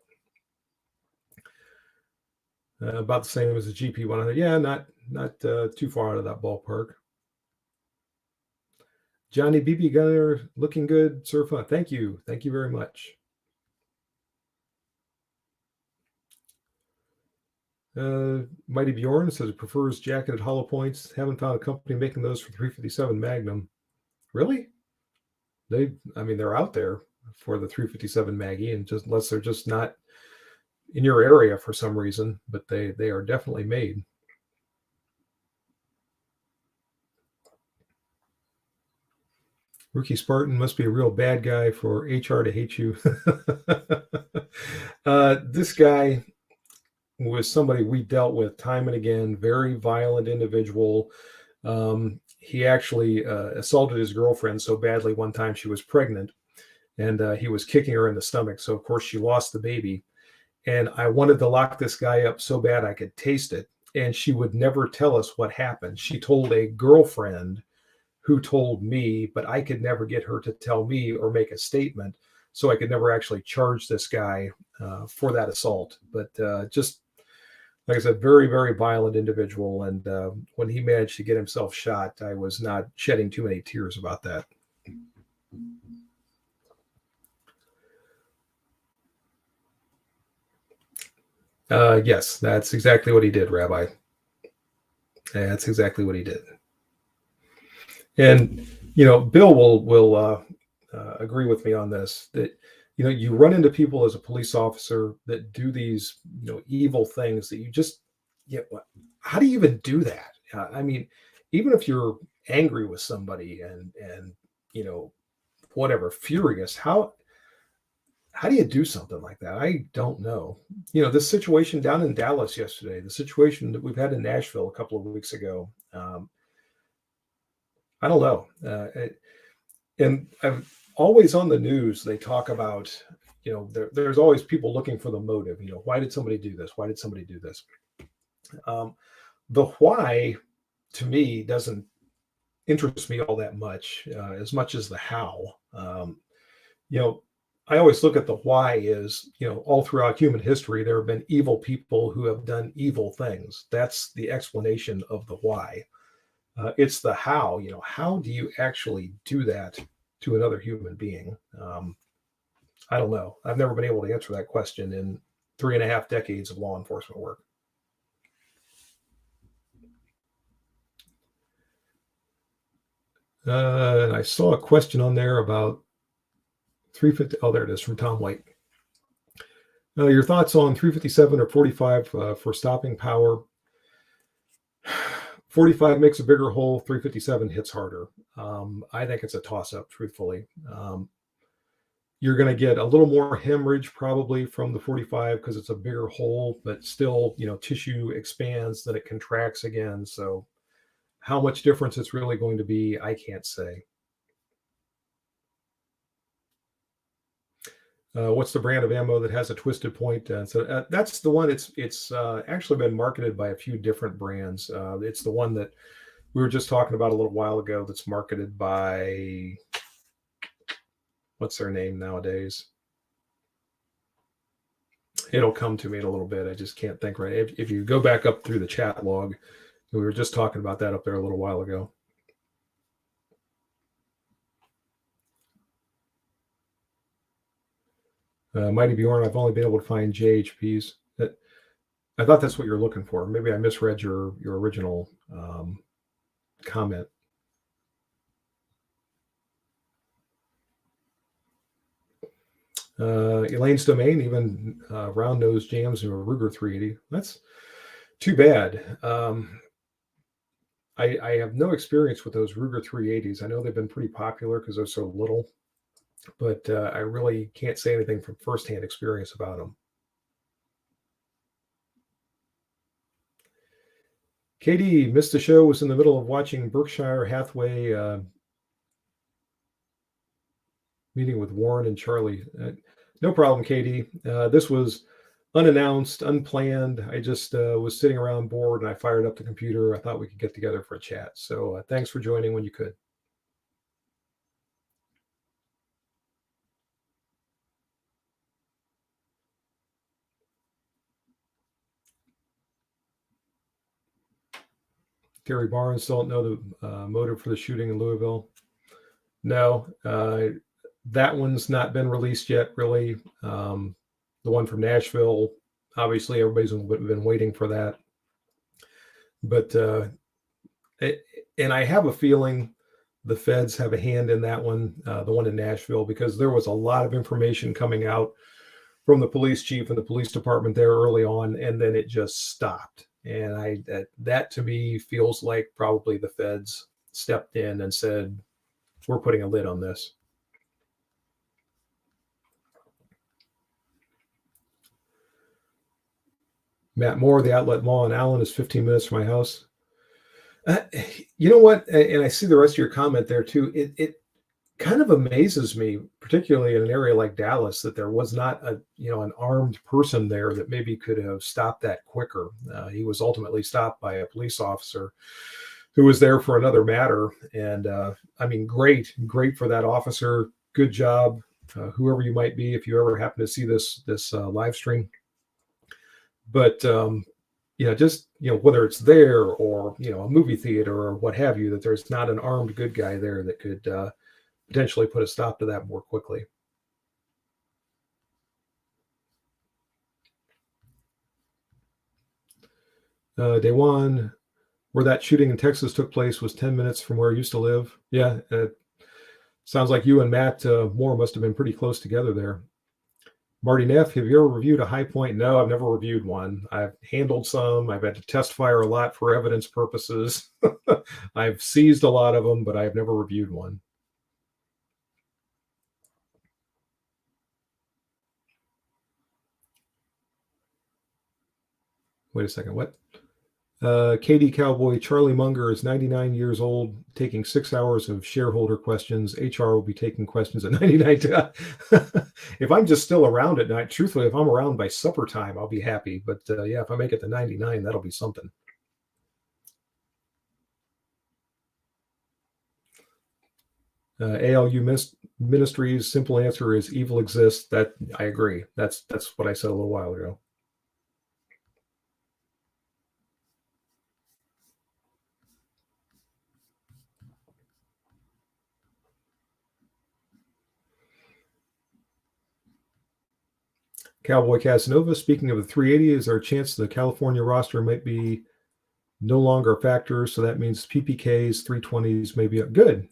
About the same as the GP100. Yeah, not too far out of that ballpark. Johnny BB Gunner, looking good, Sir Fun. Thank you very much. Mighty Bjorn says it prefers jacketed hollow points. Haven't found a company making those for 357 Magnum. Really? They're out there for the 357 Maggie, and just unless they're just not in your area for some reason, but they are definitely made. Rookie Spartan must be a real bad guy for HR to hate you. This guy was somebody we dealt with time and again, very violent individual. He actually assaulted his girlfriend so badly one time she was pregnant, and he was kicking her in the stomach. So, of course, she lost the baby. And I wanted to lock this guy up so bad I could taste it. And she would never tell us what happened. She told a girlfriend who told me, but I could never get her to tell me or make a statement. So I could never actually charge this guy for that assault. But just, like I said, very, very violent individual. And when he managed to get himself shot, I was not shedding too many tears about that. Yes, that's exactly what he did, Rabbi. That's exactly what he did. And Bill will agree with me on this, that You run into people as a police officer that do these, evil things that you just, how do you even do that? I mean, even if you're angry with somebody and you know, whatever, furious, how do you do something like that? I don't know. This situation down in Dallas yesterday, the situation that we've had in Nashville a couple of weeks ago. I don't know. And I'm always on the news. They talk about, there's always people looking for the motive. Why did somebody do this? Why did somebody do this? The why, to me, doesn't interest me all that much, as much as the how. I always look at the why is, all throughout human history, there have been evil people who have done evil things. That's the explanation of the why. It's the how, how do you actually do that to another human being? I don't know. I've never been able to answer that question in 3.5 decades of law enforcement work. And I saw a question on there about 350. Oh, there it is from Tom White. Your thoughts on 357 or 45 for stopping power? 45 makes a bigger hole. 357 hits harder. I think it's a toss-up, truthfully. You're going to get a little more hemorrhage probably from the 45 because it's a bigger hole, but still, tissue expands, then it contracts again. So how much difference it's really going to be, I can't say. What's the brand of ammo that has a twisted point? So that's the one. It's actually been marketed by a few different brands. It's the one that we were just talking about a little while ago. That's marketed by, what's their name nowadays? It'll come to me in a little bit. I just can't think right. If you go back up through the chat log, we were just talking about that up there a little while ago. Mighty Bjorn, I've only been able to find JHPs. I thought that's what you're looking for. Maybe I misread your original comment. Elaine's Domain, even round nose jams and a Ruger 380. That's too bad. I have no experience with those Ruger 380s. I know they've been pretty popular because they're so little, but I really can't say anything from firsthand experience about them. Katie missed the show, was in the middle of watching Berkshire Hathaway meeting with Warren and Charlie. No problem, Katie. This was unannounced, unplanned. I just was sitting around bored and I fired up the computer. I thought we could get together for a chat. So thanks for joining when you could. Gary Barnes, don't know the motive for the shooting in Louisville. No, that one's not been released yet, really. The one from Nashville, obviously everybody's been waiting for that. But, and I have a feeling the feds have a hand in that one, the one in Nashville, because there was a lot of information coming out from the police chief and the police department there early on, and then it just stopped. And that to me feels like probably the feds stepped in and said, we're putting a lid on this. Matt Moore, the Outlet Mall in Allen is 15 minutes from my house. You know what? And I see the rest of your comment there too. It kind of amazes me, particularly in an area like Dallas, that there was not an armed person there that maybe could have stopped that quicker. He was ultimately stopped by a police officer who was there for another matter. And I mean, great for that officer. Good job, whoever you might be, if you ever happen to see this live stream. But whether it's there or a movie theater or what have you, that there's not an armed good guy there that could potentially put a stop to that more quickly. Day one, where that shooting in Texas took place was 10 minutes from where I used to live. Yeah, sounds like you and Matt Moore must have been pretty close together there. Marty Neff, have you ever reviewed a high point? No, I've never reviewed one. I've handled some. I've had to test fire a lot for evidence purposes. I've seized a lot of them, but I've never reviewed one. Wait a second. What? KD Cowboy, Charlie Munger is 99 years old, taking 6 hours of shareholder questions. HR will be taking questions at 99. If I'm just still around at night, truthfully, if I'm around by supper time, I'll be happy. But yeah, if I make it to 99, that'll be something. ALU Ministries, simple answer is evil exists. That I agree. That's what I said a little while ago. Cowboy Casanova, speaking of the 380, is there a chance the California roster might be no longer a factor? So that means PPKs, 320s, maybe good.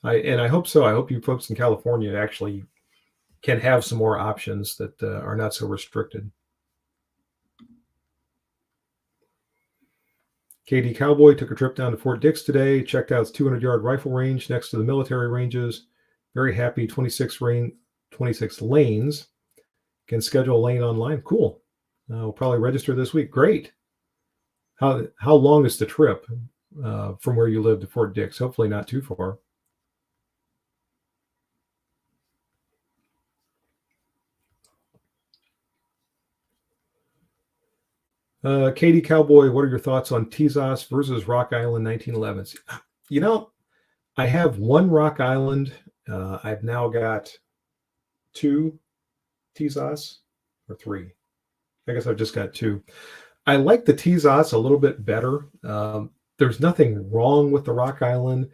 I hope so. I hope you folks in California actually can have some more options that are not so restricted. KD Cowboy took a trip down to Fort Dix today, checked out its 200-yard rifle range next to the military ranges. Very happy, 26 lanes. Can schedule a lane online. Cool. We'll probably register this week. Great. How long is the trip from where you live to Fort Dix? Hopefully not too far. Katie Cowboy, what are your thoughts on Tezos versus Rock Island 1911s? You know, I have one Rock Island. I've now got 2 Tezos, or 3. I guess I've just got 2. I like the Tezos a little bit better. There's nothing wrong with the Rock Island,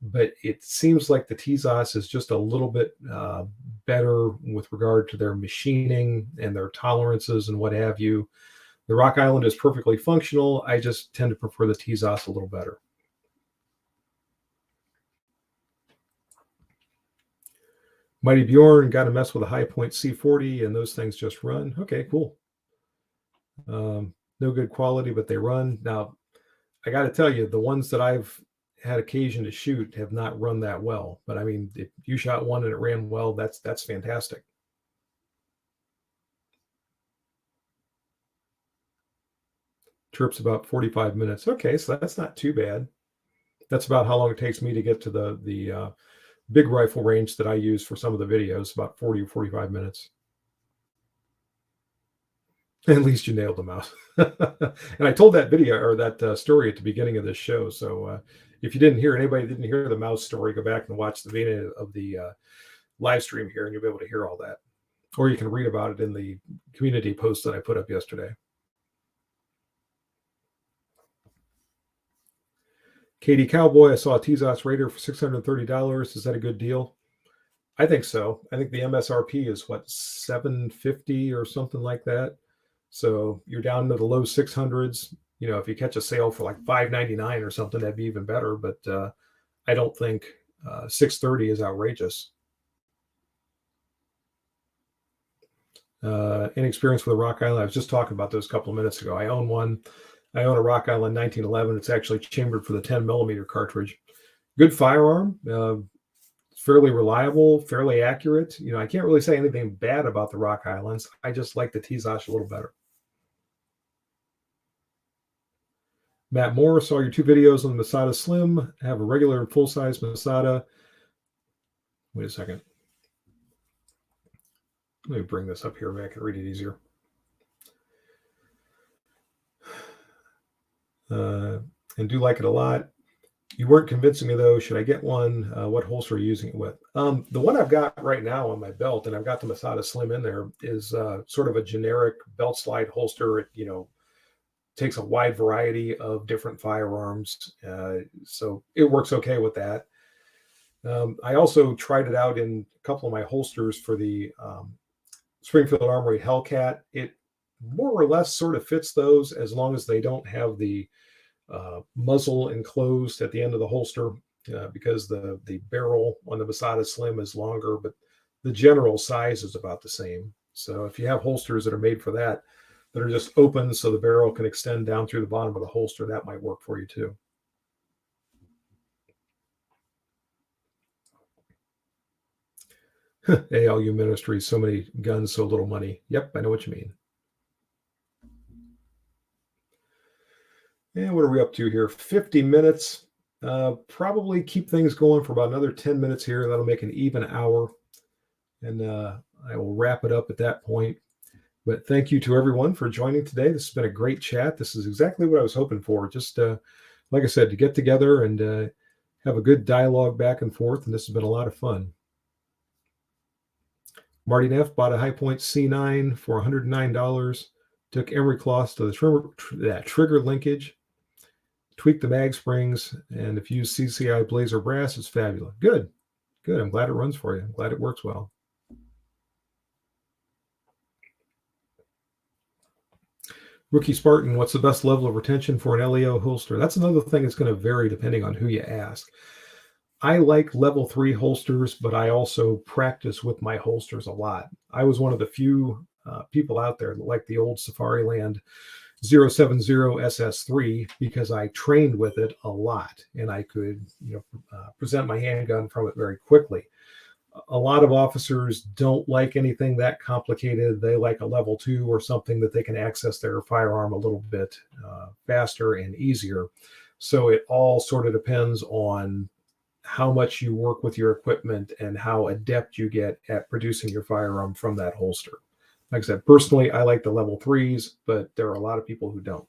but it seems like the Tezos is just a little bit better with regard to their machining and their tolerances and what have you. The Rock Island is perfectly functional. I just tend to prefer the Tezos a little better. Mighty Bjorn, got to mess with a high point C40, and those things just run. Okay, cool. No good quality, but they run. Now, I got to tell you, the ones that I've had occasion to shoot have not run that well. But I mean, if you shot one and it ran well, that's fantastic. Trip's about 45 minutes. Okay, so that's not too bad. That's about how long it takes me to get to the big rifle range that I use for some of the videos, about 40 or 45 minutes. At least you nailed them out. And I told that video or that story at the beginning of this show. So if you didn't hear, anybody didn't hear the mouse story, go back and watch the video of the live stream here, and you'll be able to hear all that. Or you can read about it in the community post that I put up yesterday. Katie Cowboy, I saw a Tezos Raider for $630. Is that a good deal? I think so. I think the MSRP is what, $750 or something like that. So you're down to the low 600s. You know, if you catch a sale for like $599 or something, that'd be even better. But I don't think $630 is outrageous. Inexperience with a Rock Island. I was just talking about those a couple of minutes ago. I own one. I own a Rock Island 1911. It's actually chambered for the 10mm cartridge. Good firearm, fairly reliable, fairly accurate. You know, I can't really say anything bad about the Rock Islands. I just like the Tezos a little better. Matt Moore, saw your 2 videos on the Masada Slim. Have a regular and full-size Masada. Wait a second. Let me bring this up here. Maybe I can read it easier. And do like it a lot. You weren't convincing me though. Should I get one? What holster are you using it with? The one I've got right now on my belt, and I've got the Masada Slim in there, is sort of a generic belt slide holster. It, you know, takes a wide variety of different firearms, so it works okay with that. I also tried it out in a couple of my holsters for the Springfield Armory Hellcat. It more or less sort of fits those as long as they don't have the muzzle enclosed at the end of the holster, because the barrel on the Masada Slim is longer, but the general size is about the same. So if you have holsters that are made for that are just open so the barrel can extend down through the bottom of the holster, that might work for you too. ALU Ministries, so many guns, so little money. Yep, I know what you mean. And what are we up to here? 50 minutes. Probably keep things going for about another 10 minutes here. That'll make an even hour. And I will wrap it up at that point. But thank you to everyone for joining today. This has been a great chat. This is exactly what I was hoping for. Just like I said, to get together and have a good dialogue back and forth. And this has been a lot of fun. Marty Neff bought a High Point C9 for $109. Took emery cloths to the trigger linkage, tweaked the mag springs, and if you use CCI Blazer brass, it's fabulous. Good. I'm glad it runs for you. I'm glad it works well. Rookie Spartan, what's the best level of retention for an LEO holster? That's another thing that's going to vary depending on who you ask. I like level 3 holsters, but I also practice with my holsters a lot. I was one of the few people out there that liked the old Safariland 070 SS3 because I trained with it a lot and I could present my handgun from it very quickly. A lot of officers don't like anything that complicated. They like a level 2 or something that they can access their firearm a little bit faster and easier. So it all sort of depends on how much you work with your equipment and how adept you get at producing your firearm from that holster. Like I said, personally, I like the level 3s, but there are a lot of people who don't.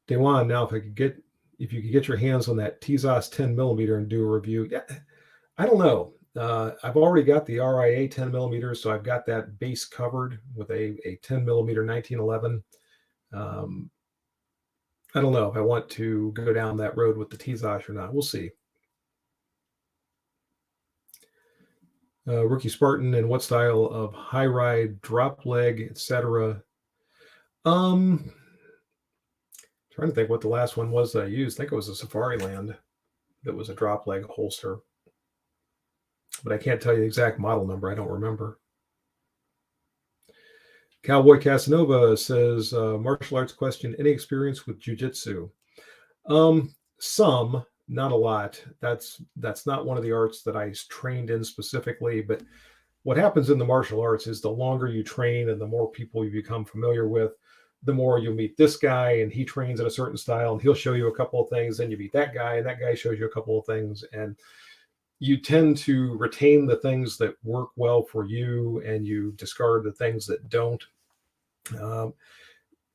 Dewan, now if you could get your hands on that TZOS 10 millimeter and do a review, yeah, I don't know. I've already got the RIA 10 millimeters, so I've got that base covered with a 10 millimeter 1911. I don't know if I want to go down that road with the TZOS or not. We'll see. Rookie Spartan, and what style of high ride, drop leg, etc. Trying to think what the last one was that I used. I think it was a Safariland that was a drop leg holster, but I can't tell you the exact model number. I don't remember. Cowboy Casanova says, martial arts question, any experience with jiu-jitsu? Some, not a lot. That's not one of the arts that I trained in specifically, but what happens in the martial arts is the longer you train and the more people you become familiar with, the more you'll meet this guy and he trains in a certain style and he'll show you a couple of things. Then you meet that guy and that guy shows you a couple of things. And you tend to retain the things that work well for you and you discard the things that don't.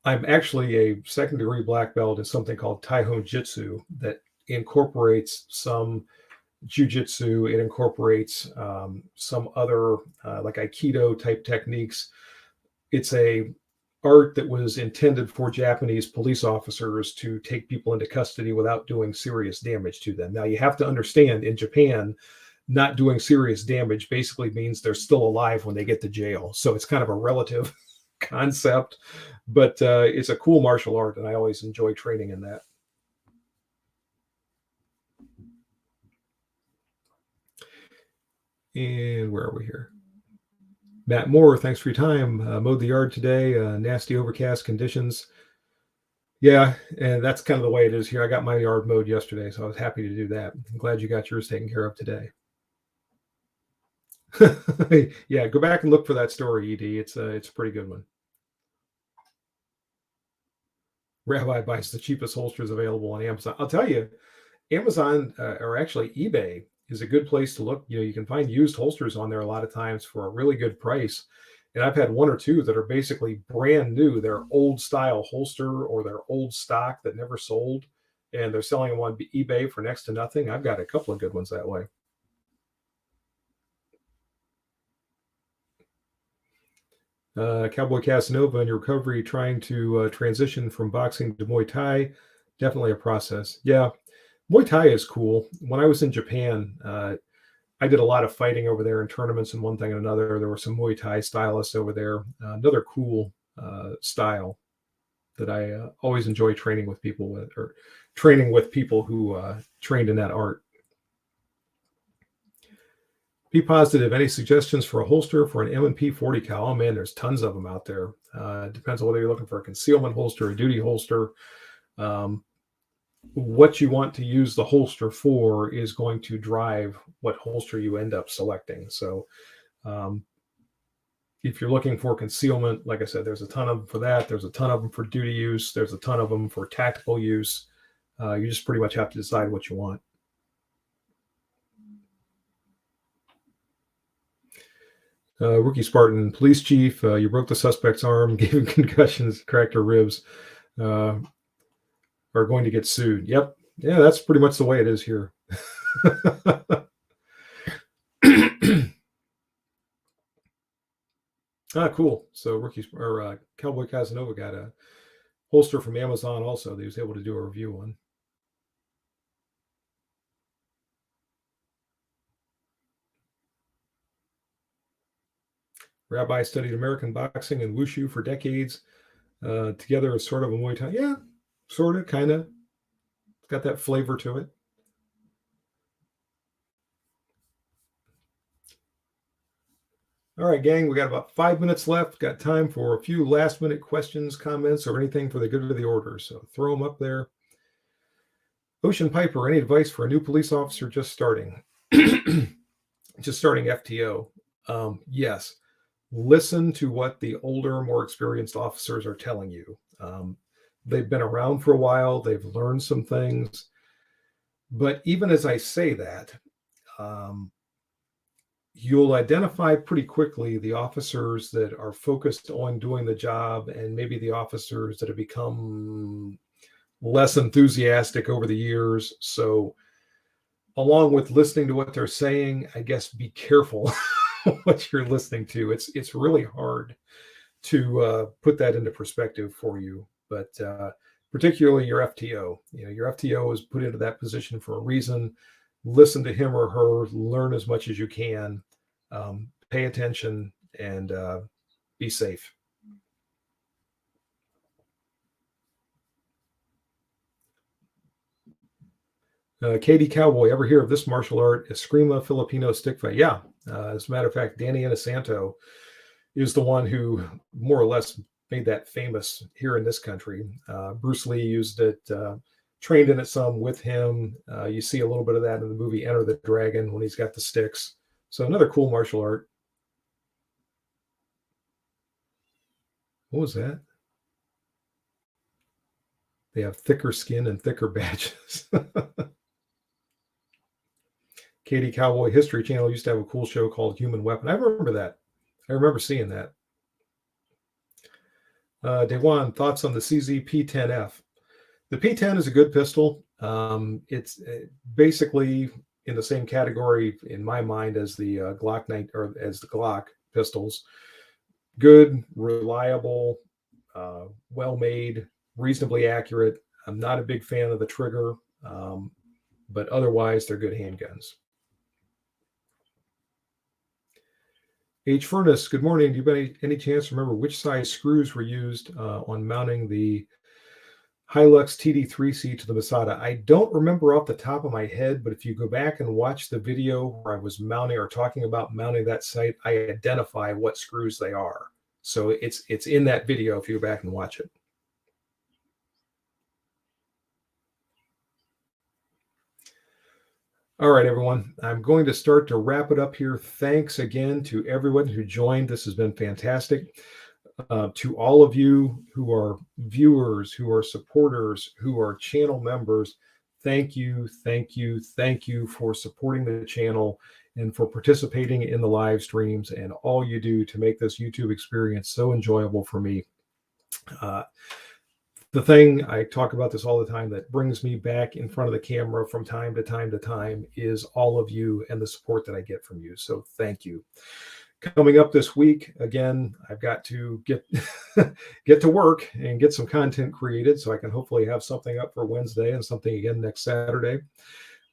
I'm actually a second-degree black belt in something called Taihon Jitsu that incorporates some jiu-jitsu. It incorporates some other like Aikido type techniques. It's a art that was intended for Japanese police officers to take people into custody without doing serious damage to them. Now, you have to understand, in Japan, not doing serious damage basically means they're still alive when they get to jail. So it's kind of a relative concept, but it's a cool martial art, and I always enjoy training in that. And where are we here? Matt Moore, thanks for your time. Mowed the yard today. Nasty overcast conditions. Yeah, and that's kind of the way it is here. I got my yard mowed yesterday, so I was happy to do that. I'm glad you got yours taken care of today. Yeah, go back and look for that story, ED. It's a pretty good one. Rabbi buys the cheapest holsters available on Amazon. I'll tell you, Amazon or actually eBay is a good place to look. You can find used holsters on there a lot of times for a really good price. And I've had one or two that are basically brand new. They're old style holster or they're old stock that never sold. And they're selling them on eBay for next to nothing. I've got a couple of good ones that way. Cowboy Casanova, in your recovery, trying to transition from boxing to Muay Thai, definitely a process. Yeah, Muay Thai is cool. When I was in Japan, I did a lot of fighting over there in tournaments and one thing and another. There were some Muay Thai stylists over there. Another cool style that I always enjoy training with people with, or training with people who trained in that art. Be positive. Any suggestions for a holster for an M&P 40 cal? Oh man, there's tons of them out there. It depends on whether you're looking for a concealment holster, a duty holster. What you want to use the holster for is going to drive what holster you end up selecting. So if you're looking for concealment, like I said, there's a ton of them for that. There's a ton of them for duty use. There's a ton of them for tactical use. You just pretty much have to decide what you want. Rookie Spartan, police chief, you broke the suspect's arm, gave him concussions, cracked her ribs, are going to get sued. Yep. Yeah, that's pretty much the way it is here. Cool. So Cowboy Casanova got a holster from Amazon also that he was able to do a review on. Rabbi studied American boxing and wushu for decades. Together as sort of a Muay Thai. Yeah, sort of, kind of. It's got that flavor to it. All right, gang, we got about 5 minutes left. Got time for a few last-minute questions, comments, or anything for the good of the order. So throw them up there. Ocean Piper, any advice for a new police officer just starting? Just starting FTO. Yes. Listen to what the older, more experienced officers are telling you. They've been around for a while. They've learned some things. But even as I say that, you'll identify pretty quickly the officers that are focused on doing the job and maybe the officers that have become less enthusiastic over the years. So along with listening to what they're saying, I guess be careful what you're listening to. It's really hard to put that into perspective for you, but particularly your FTO. Your FTO is put into that position for a reason. Listen to him or her, learn as much as you can, pay attention, and be safe. Katie Cowboy, ever hear of this martial art, Eskrima Filipino stick fight? Yeah. As a matter of fact, Danny Inosanto is the one who more or less made that famous here in this country. Bruce Lee used it, trained in it some with him. You see a little bit of that in the movie Enter the Dragon when he's got the sticks. So another cool martial art. What was that? They have thicker skin and thicker badges. Katie Cowboy History Channel used to have a cool show called Human Weapon. I remember that. I remember seeing that. Dewan, thoughts on the CZ P10F? The P10 is a good pistol. It's basically in the same category in my mind as the Glock 9 or as the Glock pistols. Good, reliable, well-made, reasonably accurate. I'm not a big fan of the trigger, but otherwise they're good handguns. H. Furnace, good morning. Do you have any chance to remember which size screws were used on mounting the Hilux TD3C to the Masada? I don't remember off the top of my head, but if you go back and watch the video where I was mounting or talking about mounting that sight, I identify what screws they are. So it's in that video if you go back and watch it. All right, everyone. I'm going to start to wrap it up here. Thanks again to everyone who joined. This has been fantastic. To all of you who are viewers, who are supporters, who are channel members, thank you, thank you, thank you for supporting the channel and for participating in the live streams and all you do to make this YouTube experience so enjoyable for me. The thing, I talk about this all the time, that brings me back in front of the camera from time to time to time is all of you and the support that I get from you. So thank you. Coming up this week, again, I've got to get to work and get some content created so I can hopefully have something up for Wednesday and something again next Saturday.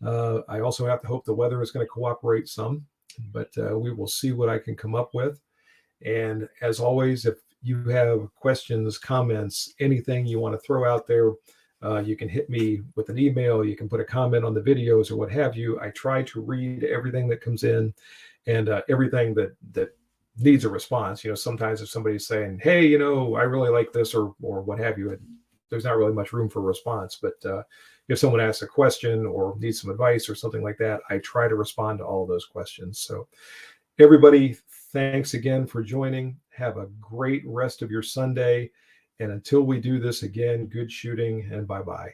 I also have to hope the weather is going to cooperate some, but we will see what I can come up with. And as always, if you have questions, comments, anything you want to throw out there, You can hit me with an email. You can put a comment on the videos or what have you. I try to read everything that comes in, and everything that needs a response. Sometimes if somebody's saying, "Hey, I really like this," or what have you, there's not really much room for a response. But if someone asks a question or needs some advice or something like that, I try to respond to all of those questions. So everybody, thanks again for joining. Have a great rest of your Sunday. And until we do this again, good shooting and bye-bye.